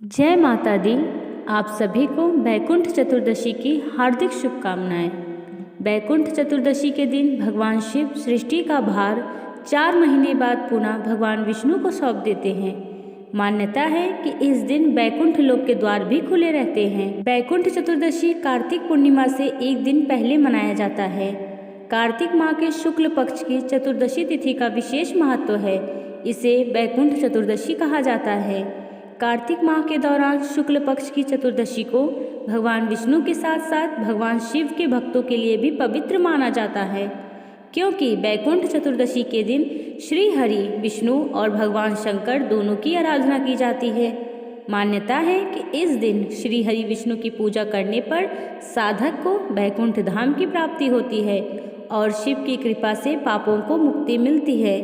जय माता दी। आप सभी को बैकुंठ चतुर्दशी की हार्दिक शुभकामनाएं। बैकुंठ चतुर्दशी के दिन भगवान शिव सृष्टि का भार 4 महीने बाद पुनः भगवान विष्णु को सौंप देते हैं। मान्यता है कि इस दिन बैकुंठ लोक के द्वार भी खुले रहते हैं। बैकुंठ चतुर्दशी कार्तिक पूर्णिमा से एक दिन पहले मनाया जाता है। कार्तिक माह के शुक्ल पक्ष की चतुर्दशी तिथि का विशेष महत्व है। इसे बैकुंठ चतुर्दशी कहा जाता है। कार्तिक माह के दौरान शुक्ल पक्ष की चतुर्दशी को भगवान विष्णु के साथ साथ भगवान शिव के भक्तों के लिए भी पवित्र माना जाता है, क्योंकि बैकुंठ चतुर्दशी के दिन श्री हरि विष्णु और भगवान शंकर दोनों की आराधना की जाती है। मान्यता है कि इस दिन श्री हरि विष्णु की पूजा करने पर साधक को बैकुंठ धाम की प्राप्ति होती है और शिव की कृपा से पापों को मुक्ति मिलती है।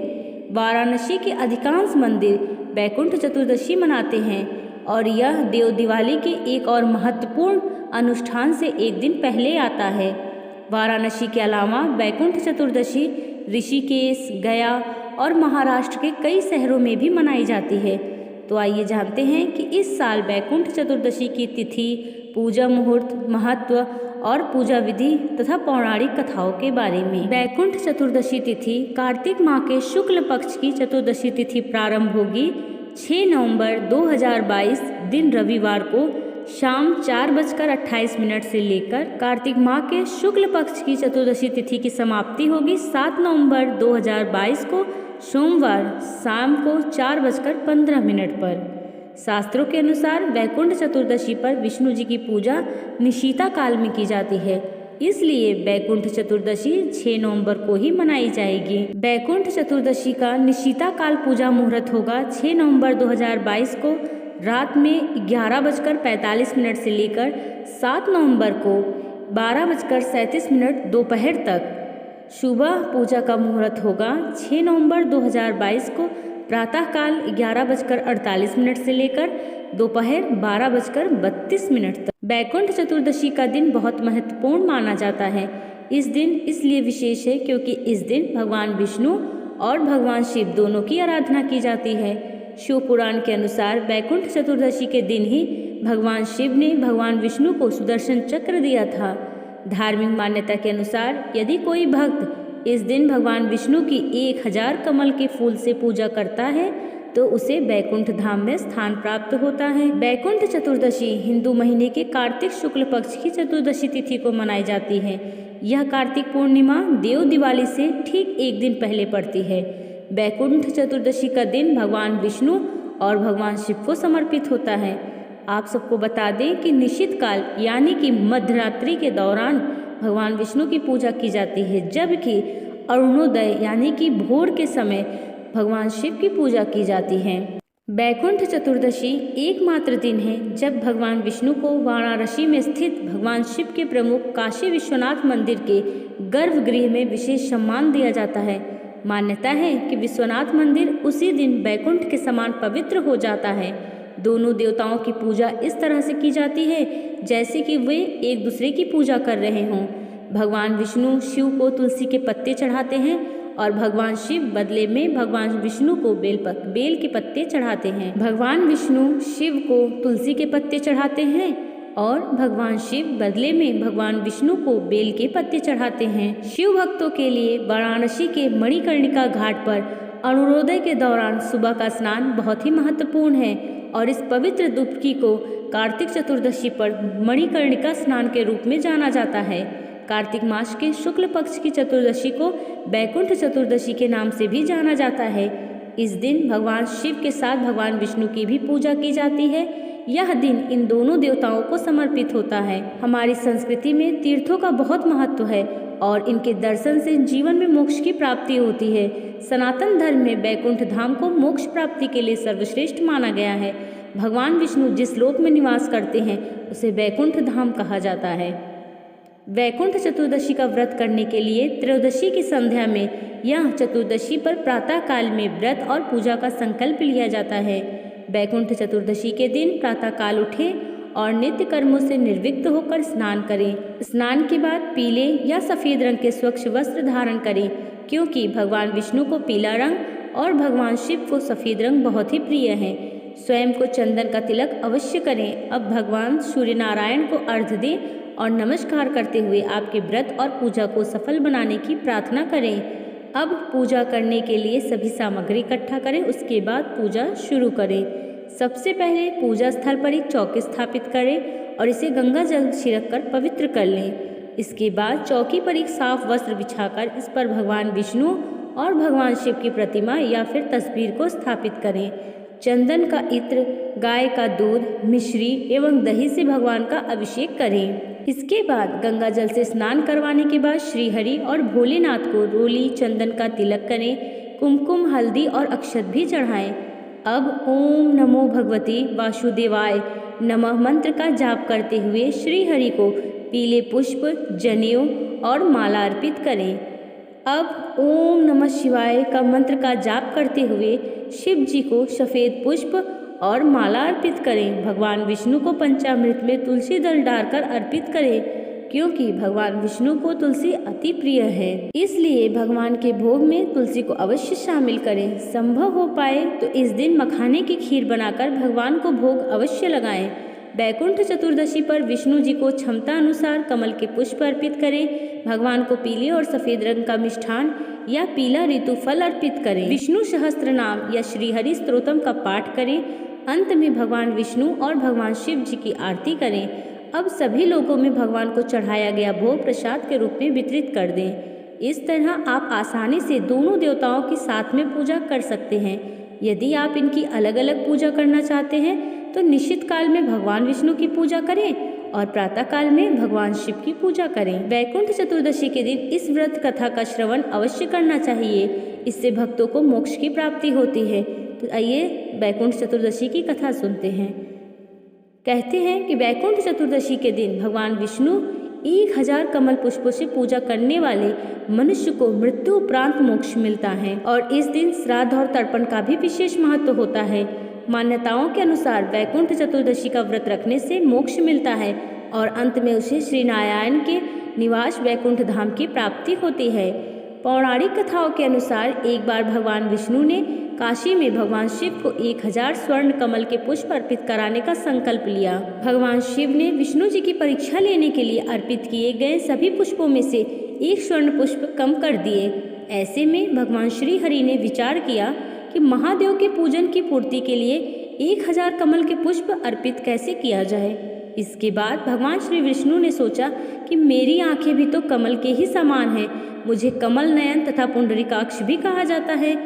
वाराणसी के अधिकांश मंदिर बैकुंठ चतुर्दशी मनाते हैं और यह देव दिवाली के एक और महत्वपूर्ण अनुष्ठान से एक दिन पहले आता है। वाराणसी के अलावा बैकुंठ चतुर्दशी ऋषिकेश, गया और महाराष्ट्र के कई शहरों में भी मनाई जाती है। तो आइए जानते हैं कि इस साल बैकुंठ चतुर्दशी की तिथि, पूजा मुहूर्त, महत्व और पूजा विधि तथा पौराणिक कथाओं के बारे में। बैकुंठ चतुर्दशी तिथि कार्तिक माह के शुक्ल पक्ष की चतुर्दशी तिथि प्रारंभ होगी 6 नवंबर 2022 दिन रविवार को शाम 4:28 से लेकर कार्तिक माह के शुक्ल पक्ष की चतुर्दशी तिथि की समाप्ति होगी 7 नवंबर 2022 को सोमवार शाम को 4:15 पर। शास्त्रों के अनुसार बैकुंठ चतुर्दशी पर विष्णु जी की पूजा निशीता काल में की जाती है, इसलिए बैकुंठ चतुर्दशी 6 नवंबर को ही मनाई जाएगी। बैकुंठ चतुर्दशी का निशीता काल पूजा मुहूर्त होगा 6 नवंबर 2022 को रात में 11:45 से लेकर 7 नवंबर को 12:37 दोपहर तक। सुबह पूजा का मुहूर्त होगा 6 नवंबर 2022 को प्रातःकाल 11:48 से लेकर दोपहर 12:32 तक। बैकुंठ चतुर्दशी का दिन बहुत महत्वपूर्ण माना जाता है। इस दिन इसलिए विशेष है क्योंकि इस दिन भगवान विष्णु और भगवान शिव दोनों की आराधना की जाती है। शिव पुराण के अनुसार बैकुंठ चतुर्दशी के दिन ही भगवान शिव ने भगवान विष्णु को सुदर्शन चक्र दिया था। धार्मिक मान्यता के अनुसार यदि कोई भक्त इस दिन भगवान विष्णु की 1000 कमल के फूल से पूजा करता है तो उसे बैकुंठ धाम में स्थान प्राप्त होता है। बैकुंठ चतुर्दशी हिंदू महीने के कार्तिक शुक्ल पक्ष की चतुर्दशी तिथि को मनाई जाती है। यह कार्तिक पूर्णिमा देव दिवाली से ठीक एक दिन पहले पड़ती है। बैकुंठ चतुर्दशी का दिन भगवान विष्णु और भगवान शिव को समर्पित होता है। आप सबको बता दें कि निश्चित काल यानी कि मध्यरात्रि के दौरान भगवान विष्णु की पूजा की जाती है, जबकि अरुणोदय यानी कि भोर के समय भगवान शिव की पूजा की जाती है। बैकुंठ चतुर्दशी एकमात्र दिन है जब भगवान विष्णु को वाराणसी में स्थित भगवान शिव के प्रमुख काशी विश्वनाथ मंदिर के गर्भगृह में विशेष सम्मान दिया जाता है। मान्यता है कि विश्वनाथ मंदिर उसी दिन बैकुंठ के समान पवित्र हो जाता है। दोनों देवताओं की पूजा इस तरह से की जाती है जैसे कि वे एक दूसरे की पूजा कर रहे हों। भगवान विष्णु शिव को तुलसी के पत्ते चढ़ाते हैं और भगवान शिव बदले में भगवान विष्णु को बेल के पत्ते चढ़ाते हैं। भगवान विष्णु शिव को तुलसी के पत्ते चढ़ाते हैं और भगवान शिव बदले में भगवान विष्णु को बेल के पत्ते चढ़ाते हैं। शिव भक्तों के लिए वाराणसी के मणिकर्णिका घाट पर अरुणोदय के दौरान सुबह का स्नान बहुत ही महत्वपूर्ण है और इस पवित्र डुबकी को कार्तिक चतुर्दशी पर मणिकर्णिका स्नान के रूप में जाना जाता है। कार्तिक मास के शुक्ल पक्ष की चतुर्दशी को बैकुंठ चतुर्दशी के नाम से भी जाना जाता है। इस दिन भगवान शिव के साथ भगवान विष्णु की भी पूजा की जाती है। यह दिन इन दोनों देवताओं को समर्पित होता है। हमारी संस्कृति में तीर्थों का बहुत महत्व है और इनके दर्शन से जीवन में मोक्ष की प्राप्ति होती है। सनातन धर्म में बैकुंठ धाम को मोक्ष प्राप्ति के लिए सर्वश्रेष्ठ माना गया है। भगवान विष्णु जिस लोक में निवास करते हैं उसे बैकुंठ धाम कहा जाता है। बैकुंठ चतुर्दशी का व्रत करने के लिए त्रयोदशी की संध्या में यह चतुर्दशी पर प्रातः काल में व्रत और पूजा का संकल्प लिया जाता है। बैकुंठ चतुर्दशी के दिन प्रातः काल उठें और नित्य कर्मों से निर्विघ्न होकर स्नान करें। स्नान के बाद पीले या सफ़ेद रंग के स्वच्छ वस्त्र धारण करें, क्योंकि भगवान विष्णु को पीला रंग और भगवान शिव को सफ़ेद रंग बहुत ही प्रिय है। स्वयं को चंदन का तिलक अवश्य करें। अब भगवान सूर्य नारायण को अर्घ्य दें और नमस्कार करते हुए आपके व्रत और पूजा को सफल बनाने की प्रार्थना करें। अब पूजा करने के लिए सभी सामग्री इकट्ठा करें, उसके बाद पूजा शुरू करें। सबसे पहले पूजा स्थल पर एक चौकी स्थापित करें और इसे गंगा जल छिड़क कर पवित्र कर लें। इसके बाद चौकी पर एक साफ वस्त्र बिछाकर इस पर भगवान विष्णु और भगवान शिव की प्रतिमा या फिर तस्वीर को स्थापित करें। चंदन का इत्र, गाय का दूध, मिश्री एवं दही से भगवान का अभिषेक करें। इसके बाद गंगा जल से स्नान करवाने के बाद श्री हरि और भोलेनाथ को रोली चंदन का तिलक करें, कुमकुम, हल्दी और अक्षत भी चढ़ाएं। अब ओम नमो भगवते वासुदेवाय नमः मंत्र का जाप करते हुए श्री हरि को पीले पुष्प, जनेऊ और माला अर्पित करें। अब ओम नमः शिवाय का मंत्र का जाप करते हुए शिव जी को सफ़ेद पुष्प और माला अर्पित करें। भगवान विष्णु को पंचामृत में तुलसी दल डालकर अर्पित करें, क्योंकि भगवान विष्णु को तुलसी अति प्रिय है, इसलिए भगवान के भोग में तुलसी को अवश्य शामिल करें। संभव हो पाए तो इस दिन मखाने की खीर बनाकर भगवान को भोग अवश्य लगाएं। वैकुंठ चतुर्दशी पर विष्णु जी को क्षमता अनुसार कमल के पुष्प अर्पित करें। भगवान को पीले और सफेद रंग का मिष्ठान या पीला ऋतु फल अर्पित करें। विष्णु सहस्त्र नाम या श्री हरि स्तोत्रम का पाठ करें। अंत में भगवान विष्णु और भगवान शिव जी की आरती करें। अब सभी लोगों में भगवान को चढ़ाया गया भोग प्रसाद के रूप में वितरित कर दें। इस तरह आप आसानी से दोनों देवताओं की साथ में पूजा कर सकते हैं। यदि आप इनकी अलग अलग पूजा करना चाहते हैं तो निश्चित काल में भगवान विष्णु की पूजा करें और प्रातः काल में भगवान शिव की पूजा करें। वैकुंठ चतुर्दशी के दिन इस व्रत कथा का श्रवण अवश्य करना चाहिए, इससे भक्तों को मोक्ष की प्राप्ति होती है। तो आइए वैकुंठ चतुर्दशी की कथा सुनते हैं। कहते हैं कि वैकुंठ चतुर्दशी के दिन भगवान विष्णु 1000 कमल पुष्पों से पूजा करने वाले मनुष्य को मृत्यु उपरांत मोक्ष मिलता है और इस दिन श्राद्ध और तर्पण का भी विशेष महत्व होता है। मान्यताओं के अनुसार वैकुंठ चतुर्दशी का व्रत रखने से मोक्ष मिलता है और अंत में उसे श्री नारायण के निवास वैकुंठ धाम की प्राप्ति होती है। पौराणिक कथाओं के अनुसार एक बार भगवान विष्णु ने काशी में भगवान शिव को 1000 स्वर्ण कमल के पुष्प अर्पित कराने का संकल्प लिया। भगवान शिव ने विष्णु जी की परीक्षा लेने के लिए अर्पित किए गए सभी पुष्पों में से एक स्वर्ण पुष्प कम कर दिए। ऐसे में भगवान श्री हरि ने विचार किया कि महादेव के पूजन की पूर्ति के लिए 1000 कमल के पुष्प अर्पित कैसे किया जाए। इसके बाद भगवान श्री विष्णु ने सोचा कि मेरी आंखें भी तो कमल के ही समान हैं, मुझे कमल नयन तथा पुंडरीकाक्ष भी कहा जाता है।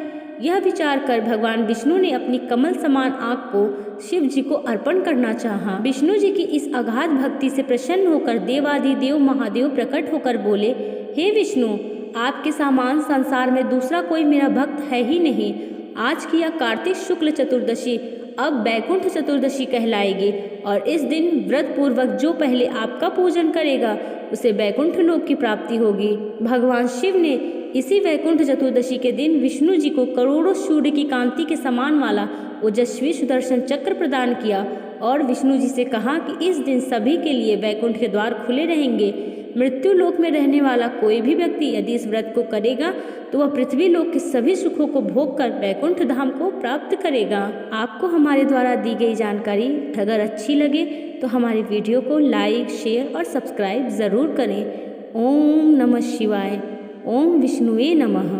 यह विचार कर भगवान विष्णु ने अपनी कमल समान आंख को शिव जी को अर्पण करना चाहा। विष्णु जी की इस अगाध भक्ति से प्रसन्न होकर देवादिदेव महादेव प्रकट होकर बोले, हे विष्णु, आपके समान संसार में दूसरा कोई मेरा भक्त है ही नहीं। आज की यह कार्तिक शुक्ल चतुर्दशी अब वैकुंठ चतुर्दशी कहलाएगी और इस दिन व्रत पूर्वक जो पहले आपका पूजन करेगा उसे वैकुंठ लोक की प्राप्ति होगी। भगवान शिव ने इसी वैकुंठ चतुर्दशी के दिन विष्णु जी को करोड़ों सूर्य की कांति के समान वाला ओजस्वी सुदर्शन चक्र प्रदान किया और विष्णु जी से कहा कि इस दिन सभी के लिए वैकुंठ के द्वार खुले रहेंगे। मृत्यु लोक में रहने वाला कोई भी व्यक्ति यदि इस व्रत को करेगा तो वह पृथ्वी लोक के सभी सुखों को भोग कर वैकुंठ धाम को प्राप्त करेगा। आपको हमारे द्वारा दी गई जानकारी अगर अच्छी लगे तो हमारे वीडियो को लाइक, शेयर और सब्सक्राइब ज़रूर करें। ओम नमः शिवाय। ओम विष्णुवे नमः।